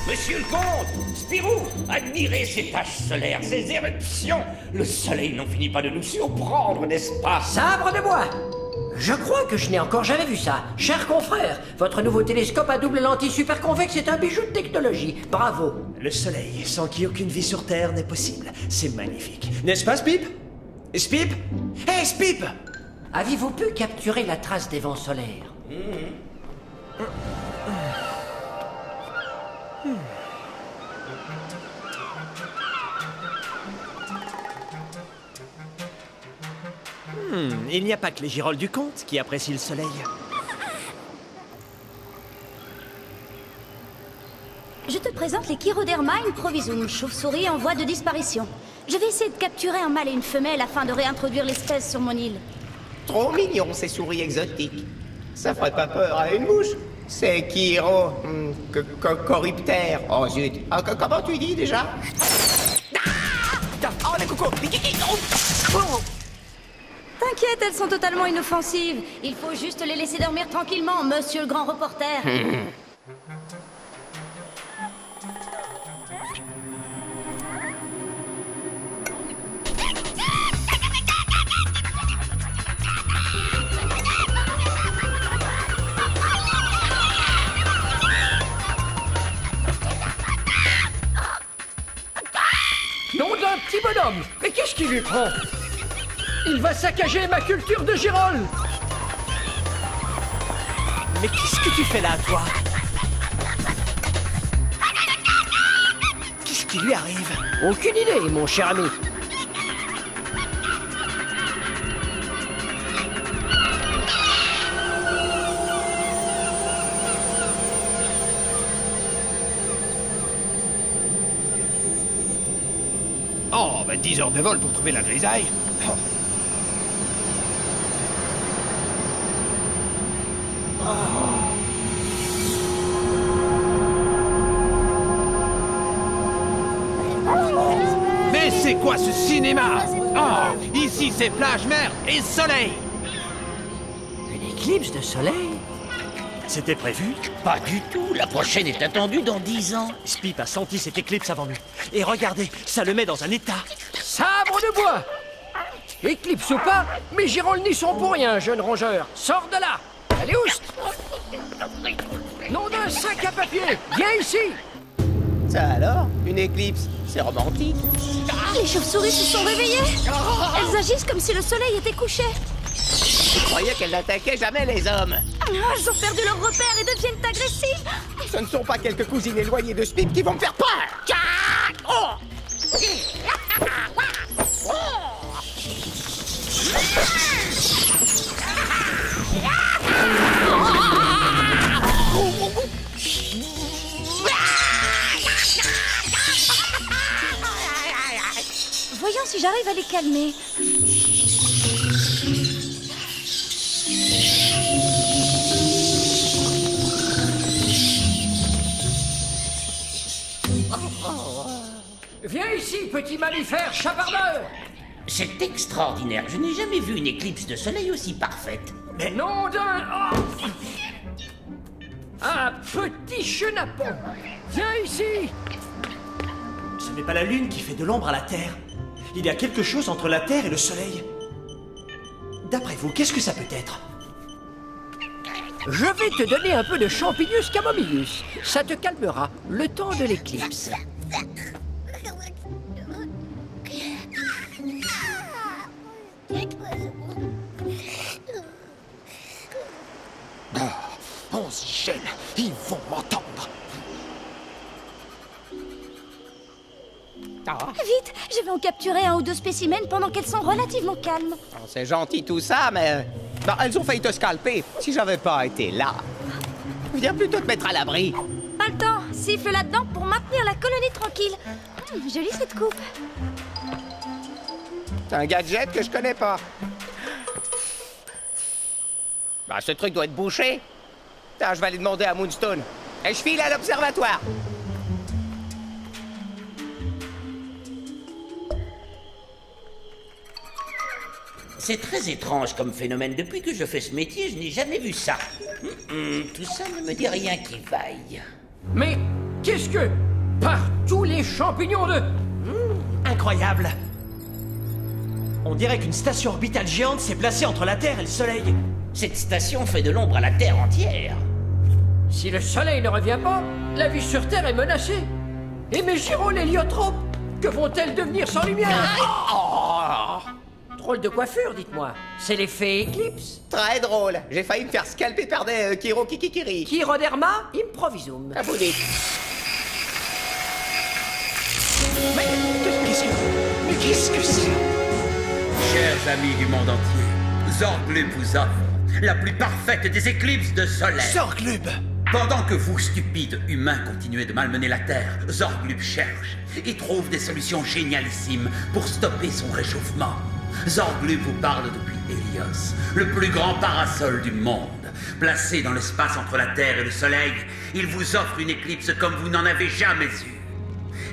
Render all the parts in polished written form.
Monsieur le comte, Spirou, admirez ces taches solaires, ces éruptions. Le soleil n'en finit pas de nous surprendre, n'est-ce pas? Sabre de bois! Je crois que je n'ai encore jamais vu ça. Cher confrère, votre nouveau télescope à double lentille superconvexe est un bijou de technologie. Bravo. Le soleil, sans qui aucune vie sur Terre n'est possible. C'est magnifique. N'est-ce pas, Spip? Spip? Hé, Spip! Avez-vous pu capturer la trace des vents solaires? Il n'y a pas que les girolles du comte qui apprécient le soleil. Je te présente les Chiroderma improvisum, chauve-souris en voie de disparition. Je vais essayer de capturer un mâle et une femelle afin de réintroduire l'espèce sur mon île. Trop mignon, ces souris exotiques. Ça ferait pas peur à une mouche. C'est Coryptère. Oh zut. Ah, comment tu dis déjà? Oh, les cocos, les kikis. Oh. T'inquiète, elles sont totalement inoffensives. Il faut juste les laisser dormir tranquillement, monsieur le grand reporter. Nom d'un petit bonhomme! Mais qu'est-ce qui lui prend? Il va saccager ma culture de girolles! Mais qu'est-ce que tu fais là, toi? Qu'est-ce qui lui arrive? Aucune idée, mon cher ami. Oh, 10 heures de vol pour trouver la grisaille. Oh. Mais c'est quoi ce cinéma? Oh, ici c'est plage, mer et soleil. Une éclipse de soleil? C'était prévu? Pas du tout, la prochaine est attendue dans 10 ans. Spip a senti cette éclipse avant nous. Et regardez, ça le met dans un état. Sabre de bois! Éclipse ou pas, mes girolles n'y sont pour rien, jeune rongeur. Sors de là! Allez, oust! Nom d'un sac à papier! Viens ici! Ça alors? Une éclipse? C'est romantique. Les chauves-souris se sont réveillées. Elles agissent comme si le soleil était couché. Je croyais qu'elles n'attaquaient jamais les hommes. Elles ont perdu leur repère et deviennent agressives. Ce ne sont pas quelques cousines éloignées de Spip qui vont me faire peur. Oh. Voyons si j'arrive à les calmer. Viens ici, petit mammifère chapardeur! C'est extraordinaire, je n'ai jamais vu une éclipse de soleil aussi parfaite. Mais nom d'un... Oh. Un petit chenapan! Viens ici! Ce n'est pas la lune qui fait de l'ombre à la Terre. Il y a quelque chose entre la Terre et le soleil. D'après vous, qu'est-ce que ça peut être? Je vais te donner un peu de Champignus camomillus. Ça te calmera le temps de l'éclipse. On s'y gêne, ils vont m'entendre. Vite, je vais en capturer un ou deux spécimens pendant qu'elles sont relativement calmes. Oh, c'est gentil tout ça, mais... Non, elles ont failli te scalper si j'avais pas été là. Viens plutôt te mettre à l'abri. Pas le temps, siffle là-dedans pour maintenir la colonie tranquille. Jolie cette coupe. C'est un gadget que je connais pas. Bah, ce truc doit être bouché. Putain, je vais aller demander à Moonstone. Et je file à l'observatoire. C'est très étrange comme phénomène. Depuis que je fais ce métier, je n'ai jamais vu ça. Tout ça ne me dit rien qui vaille. Mais Qu'est-ce que... Par tous les champignons de... Incroyable. On dirait qu'une station orbitale géante s'est placée entre la Terre et le Soleil. Cette station fait de l'ombre à la Terre entière. Si le soleil ne revient pas, la vie sur Terre est menacée. Et mes girolles héliotropes, que vont-elles devenir sans lumière? Drôle de coiffure, dites-moi. C'est l'effet éclipse. Très drôle. J'ai failli me faire scalper par des Kiro Kikikiri. Chiroderma improvisum. À vous dites. Mais qu'est-ce que c'est? Chers amis du monde entier, Zorglub vous offre la plus parfaite des éclipses de soleil. Zorglub! Pendant que vous, stupides humains, continuez de malmener la Terre, Zorglub cherche et trouve des solutions génialissimes pour stopper son réchauffement. Zorglub vous parle depuis Hélios, le plus grand parasol du monde. Placé dans l'espace entre la Terre et le Soleil, il vous offre une éclipse comme vous n'en avez jamais eu.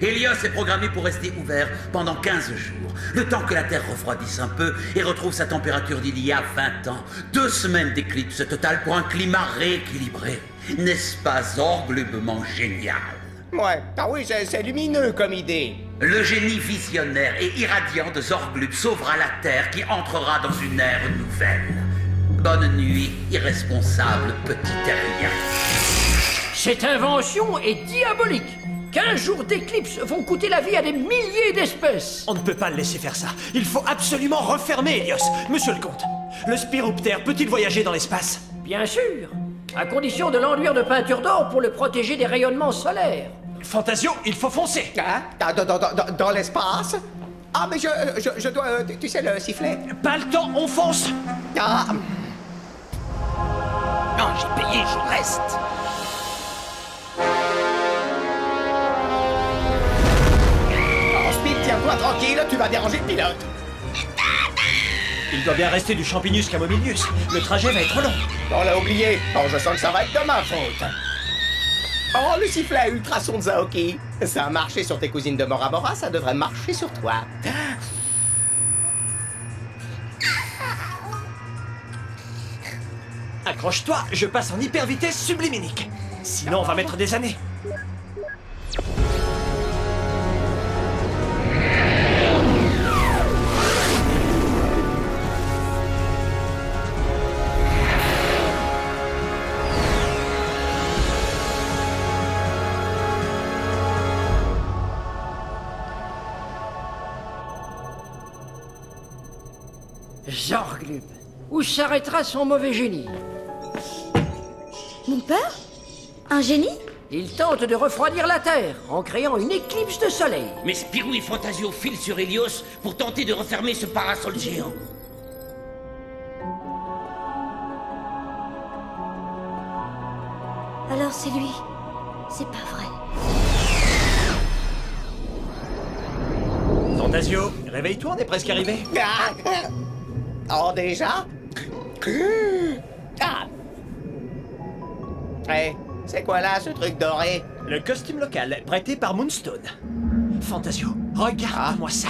Hélios est programmé pour rester ouvert pendant 15 jours, le temps que la Terre refroidisse un peu et retrouve sa température d'il y a 20 ans. 2 semaines d'éclipse totale pour un climat rééquilibré. N'est-ce pas zorglubement génial? Ouais, ah oui, c'est lumineux comme idée. Le génie visionnaire et irradiant de Zorglub sauvera la Terre qui entrera dans une ère nouvelle. Bonne nuit, irresponsable petit terrien. Cette invention est diabolique. 15 jours d'éclipse vont coûter la vie à des milliers d'espèces. On ne peut pas le laisser faire ça. Il faut absolument refermer Hélios. Monsieur le comte, le Spirooptère peut-il voyager dans l'espace? Bien sûr, à condition de l'enduire de peinture d'or pour le protéger des rayonnements solaires. Fantasio, il faut foncer. Hein? Dans l'espace? Ah, mais je dois... tu sais, le sifflet. Pas le temps, on fonce. Ah, Non, j'ai payé, je reste. Speed, tiens-toi tranquille, tu vas déranger le pilote. Il doit bien rester du Champignos Camomilius. Le trajet va être long. On l'a oublié. Oh, je sens que ça va être de ma faute. Oh, le sifflet à ultrasons de Zaoki. Ça a marché sur tes cousines de Mora Mora, ça devrait marcher sur toi. Accroche-toi, je passe en hyper vitesse subliminique. Sinon, on va mettre des années. Zorglub, où s'arrêtera son mauvais génie? Mon père? Un génie? Il tente de refroidir la Terre en créant une éclipse de soleil. Mais Spirou et Fantasio filent sur Hélios pour tenter de refermer ce parasol géant. Alors c'est lui. C'est pas vrai. Fantasio, réveille-toi, on est presque arrivé. Ah. Oh, déjà? Ah. Hey, c'est quoi là, ce truc doré? Le costume local, prêté par Moonstone. Fantasio, regarde-moi ça.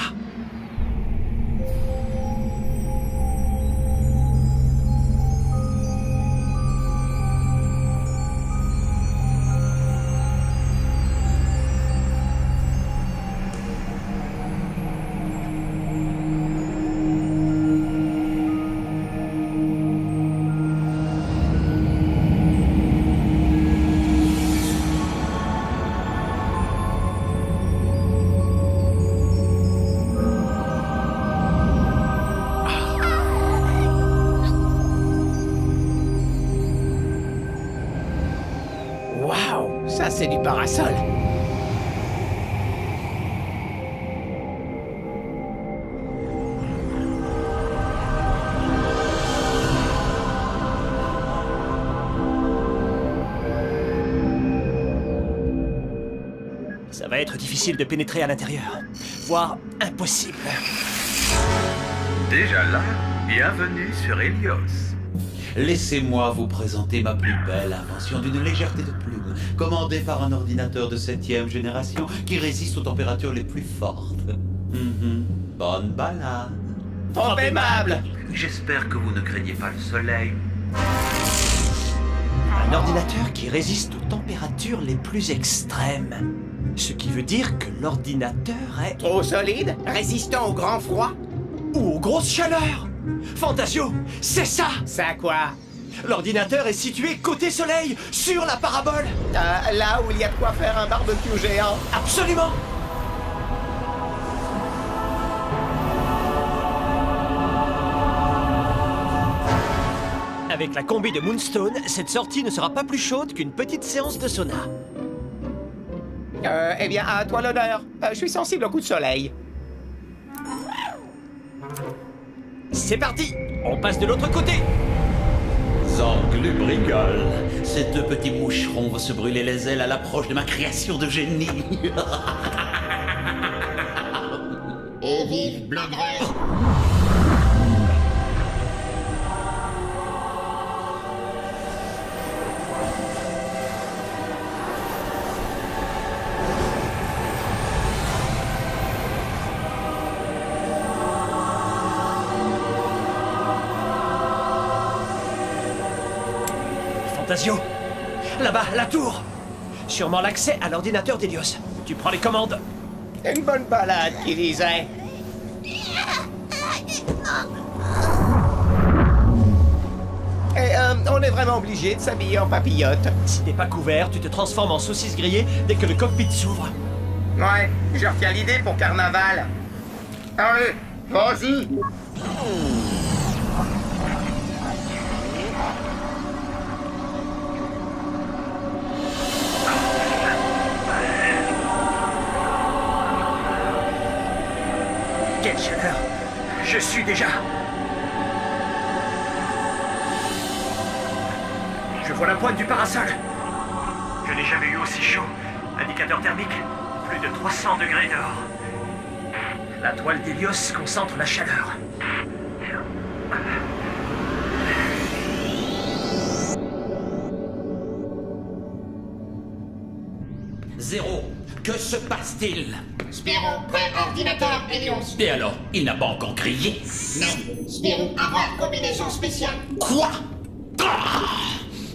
Waouh, ça c'est du parasol. Ça va être difficile de pénétrer à l'intérieur. Voire impossible. Déjà là, bienvenue sur Hélios. Laissez-moi vous présenter ma plus belle invention d'une légèreté de plume, commandée par un ordinateur de 7e génération qui résiste aux températures les plus fortes. Bonne balade. Trop aimable. J'espère que vous ne craignez pas le soleil. Un ordinateur qui résiste aux températures les plus extrêmes. Ce qui veut dire que l'ordinateur est... Trop solide? Résistant au grand froid? ou aux grosses chaleurs. Fantasio, c'est ça! Ça quoi? L'ordinateur est situé côté soleil, sur la parabole. Là où il y a de quoi faire un barbecue géant. Absolument! Avec la combi de Moonstone, cette sortie ne sera pas plus chaude qu'une petite séance de sauna. Eh bien, à toi l'honneur. Je suis sensible au coup de soleil. C'est parti! On passe de l'autre côté! Zorglub rigole. Ces deux petits moucherons vont se brûler les ailes à l'approche de ma création de génie. Et vive Bloodrest! Fantasio! Là-bas, la tour! Sûrement l'accès à l'ordinateur d'Hélios. Tu prends les commandes. Une bonne balade, qui disait. Et on est vraiment obligé de s'habiller en papillote. Si t'es pas couvert, tu te transformes en saucisse grillée dès que le cockpit s'ouvre. Ouais, je retiens l'idée pour carnaval. Allez, vas-y. Quelle chaleur! Je suis déjà... Je vois la pointe du parasol. Je n'ai jamais eu aussi chaud. Indicateur thermique, plus de 300 degrés dehors. La toile d'Hélios concentre la chaleur. Zéro, que se passe-t-il? Spirou, prêt ordinateur Hélios. Et alors, il n'a pas encore crié? Non. Spirou, avoir combinaison spéciale. Quoi?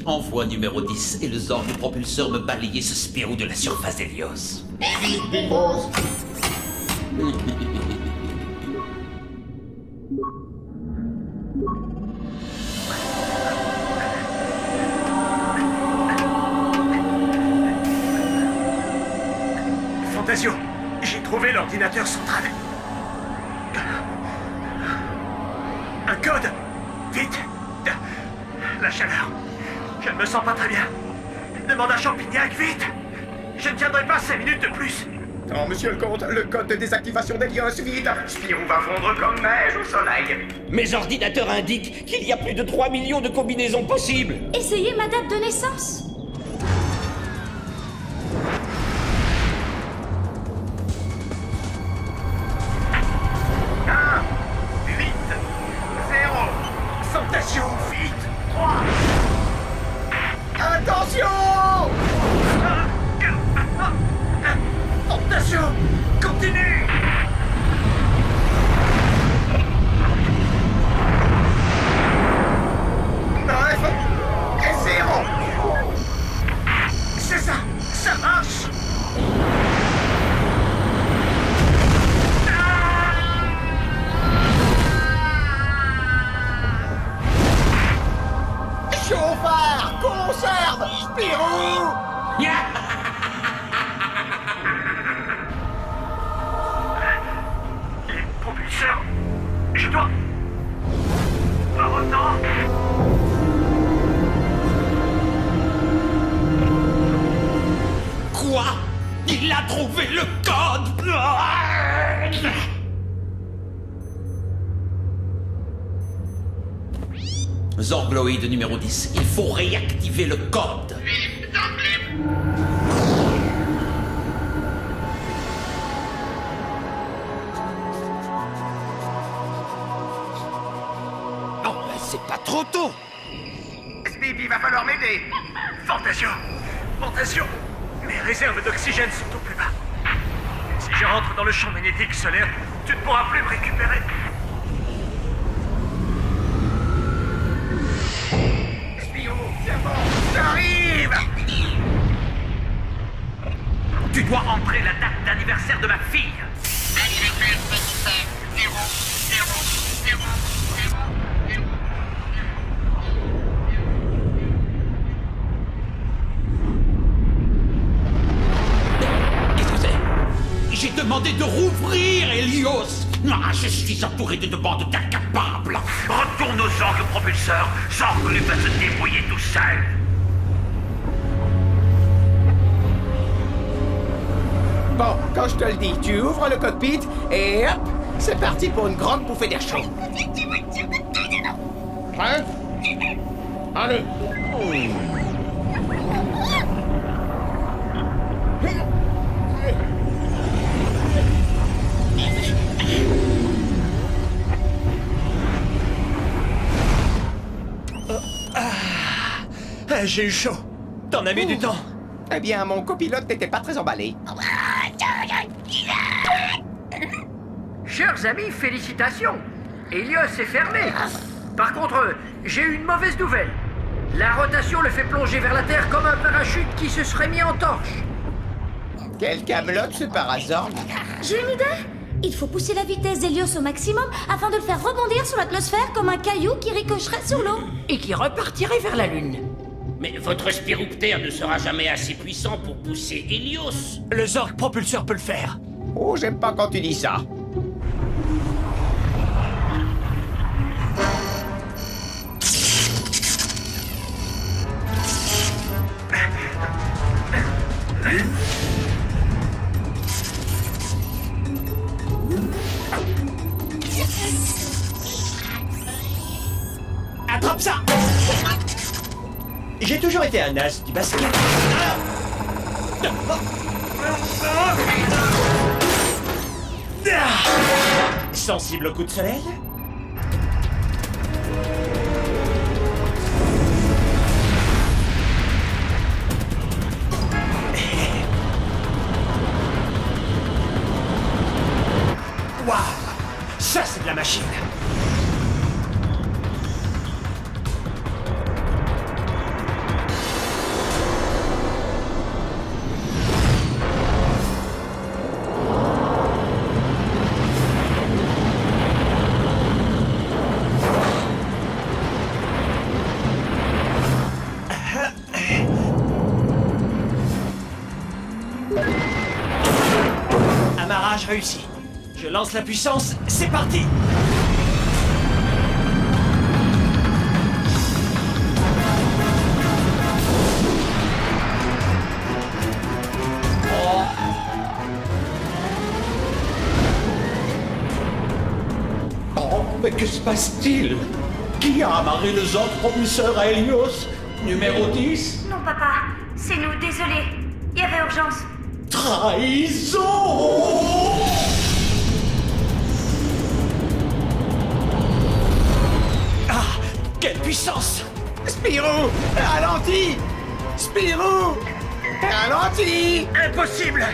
Envoi numéro 10 et le Zorg propulseur me balayer ce Spirou de la surface d'Hélios. Et vive Bullrose. Fantasio, j'ai trouvé l'ordinateur central. Un code! Vite! La chaleur. Je ne me sens pas très bien. Demande à Champignac, vite! Je ne tiendrai pas 5 minutes de plus. Oh, monsieur le comte, le code de désactivation d'Hélios, vite! Spirou va fondre comme neige au soleil. Mes ordinateurs indiquent qu'il y a plus de 3 millions de combinaisons possibles. Essayez ma date de naissance. 8, 0, Fantasio, vite! 3, Attention! Fantasio, continue! 9 et 0. C'est ça! Ça marche! Chauffard! Conserve! Spirou! Les propulseurs... Je dois... Pas autant... Quoi? Il a trouvé le code! Zorgloïde numéro 10, il faut réactiver le code. Non, c'est pas trop tôt. Steve, il va falloir m'aider. Fantasio! Fantasio! Mes réserves d'oxygène sont au plus bas. Si je rentre dans le champ magnétique solaire, tu ne pourras plus me récupérer. Spirou, c'est bon. J'arrive! Tu dois entrer la date d'anniversaire de ma fille. Anniversaire petit 0, 0, 0, 0, 0. Qu'est-ce que c'est? J'ai demandé de rouvrir, Helios. Ah, je suis entouré de bandes d'incapables. Retourne aux orgues propulseurs. Zorglub va se débrouiller tout seul. Bon, quand je te le dis, tu ouvres le cockpit et hop, c'est parti pour une grande bouffée d'air chaud. Hein? Allez. J'ai eu chaud. T'en as mis du temps. Eh bien, mon copilote n'était pas très emballé. Chers amis, félicitations. Helios est fermé. Par contre, j'ai une mauvaise nouvelle. La rotation le fait plonger vers la Terre comme un parachute qui se serait mis en torche. Quel camelote ce Parazorg. J'ai une idée. Il faut pousser la vitesse d'Hélios au maximum afin de le faire rebondir sur l'atmosphère comme un caillou qui ricocherait sur l'eau. Et qui repartirait vers la Lune. Mais votre spirouptère ne sera jamais assez puissant pour pousser Helios. Le Zorg propulseur peut le faire. Oh, j'aime pas quand tu dis ça. Attrape ça! J'ai toujours été un as du basket. Sensible au coup de soleil? Waouh! Ça, c'est de la machine! Amarrage réussi. Je lance la puissance, c'est parti! Oh, mais que se passe-t-il? Qui a amarré le Zorg propulseur à Helios? Numéro 10? Non, papa. C'est nous, désolé. Il y avait urgence. Trahison! Ah! Quelle puissance! Spirou, ralentis! Spirou, ralentis! Impossible!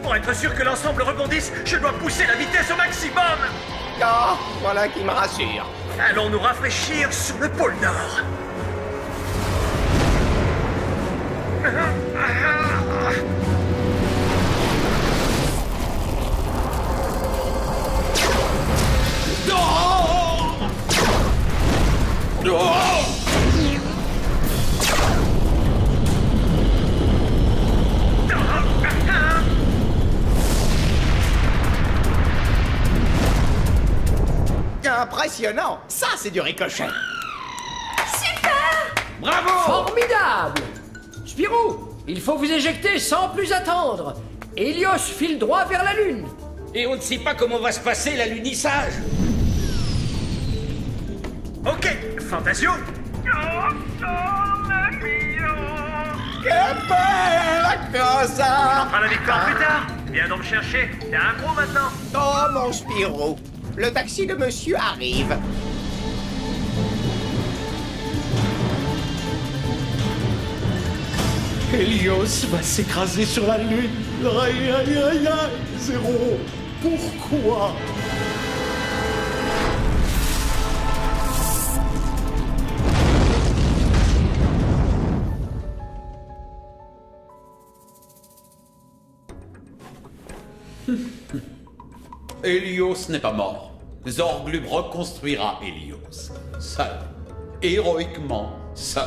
Pour être sûr que l'ensemble rebondisse, je dois pousser la vitesse au maximum! Ah, voilà qui me rassure. Allons nous rafraîchir sur le pôle Nord. Impressionnant! Ça, c'est du ricochet! Bravo! Formidable! Spirou, il faut vous éjecter sans plus attendre. Helios file droit vers la Lune. Et on ne sait pas comment va se passer l'alunissage. Ok, Fantasio. Que belle cosa! À la victoire plus tard. Viens donc me chercher. T'es un gros maintenant. Oh, mon Spirou! Le taxi de monsieur arrive. Helios va s'écraser sur la Lune. Aïe, aïe, aïe, aïe. Zéro. Pourquoi? Hélios n'est pas mort. Zorglub reconstruira Hélios. Seul. Héroïquement seul.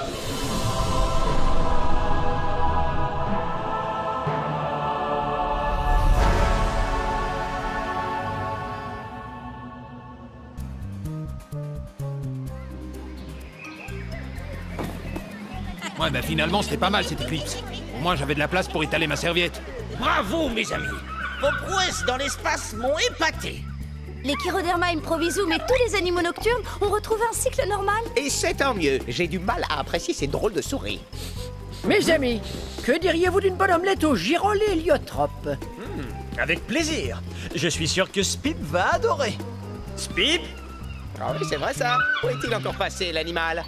Ouais, bah finalement, c'était pas mal cette éclipse. Au moins, j'avais de la place pour étaler ma serviette. Bravo, mes amis. Vos prouesses dans l'espace m'ont épaté. Les Chiroderma Improvisum et tous les animaux nocturnes ont retrouvé un cycle normal. Et c'est tant mieux. J'ai du mal à apprécier ces drôles de souris. Mes amis, que diriez-vous d'une bonne omelette au girolé héliotrope? Avec plaisir. Je suis sûr que Spip va adorer. Spip? Ah oui, c'est vrai ça. Où est-il encore passé, l'animal?